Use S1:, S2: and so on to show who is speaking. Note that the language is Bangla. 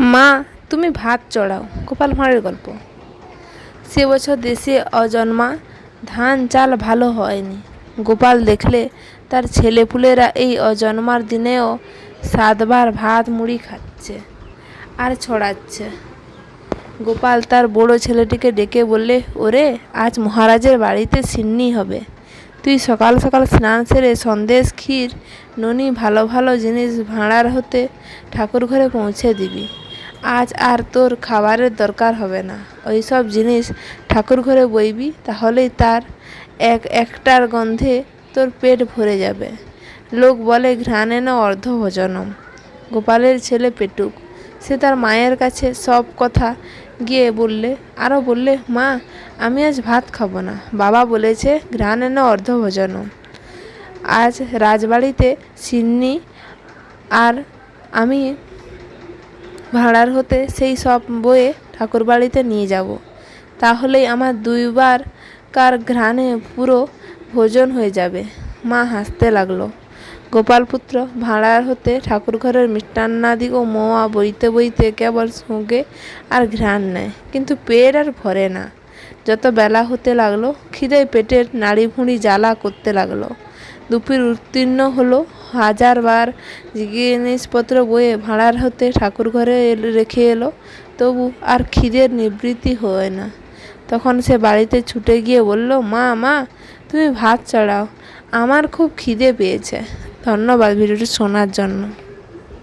S1: মা, তুমি ভাত চড়াও। গোপাল ভাঁড়ের গল্প। সে বছর দেশে অজন্মা ধান চাল ভালো হয়নি। গোপাল দেখলে তার ছেলেপুলেরা এই অজন্মার দিনেও 7 বার ভাত মুড়ি খাচ্ছে আর ছড়াচ্ছে। গোপাল তার বড় ছেলেটিকে ডেকে বললে, ওরে, আজ মহারাজের বাড়িতে সিন্নি হবে। তুই সকাল সকাল স্নান সেরে সন্দেশ, ক্ষীর, ননি, ভালো ভালো জিনিস ভাঁড়ার হতে ঠাকুর ঘরে পৌঁছে দিবি। আজ আর তোর খাবারের দরকার হবে না। ওই সব জিনিস ঠাকুর ঘরে বইবি, তাহলেই তার একটার গন্ধে তোর পেট ভরে যাবে। লোক বলে ঘ্রাণেন অর্ধভোজনম। গোপালের ছেলে পেটুক, সে তার মায়ের কাছে সব কথা গিয়ে বললে, আরও বললে, মা, আমি আজ ভাত খাবো না। বাবা বলেছে ঘ্রাণেন অর্ধভোজনম। আজ রাজবাড়িতে সিন্নি আর আমি ভাঁড়ার হতে সেই সব বয়ে ঠাকুর বাড়িতে নিয়ে যাব। তাহলেই আমার 2 বারকার ঘ্রাণে পুরো ভোজন হয়ে যাবে। মা হাসতে লাগলো। গোপালপুত্র ভাঁড়ার হতে ঠাকুর ঘরের মিষ্টান্নাদি ও মোয়া বইতে বইতে কেবল সঙ্গে আর ঘ্রাণ নেয়, কিন্তু পেট আর ভরে না। যত বেলা হতে লাগলো, খিদে পেটের নাড়ি ভুঁড়ি জ্বালা করতে লাগলো। দুপুর উত্তীর্ণ হলো। 1000 বার জিনিসপত্র বয়ে ভাঁড়ার হতে ঠাকুর ঘরে রেখে এলো, তবু আর খিদের নিবৃত্তি হয় না। তখন সে বাড়িতে ছুটে গিয়ে বলল, মা, মা, তুমি ভাত চড়াও, আমার খুব খিদে পেয়েছে। ধন্যবাদ ভিডিওটি শোনার জন্য।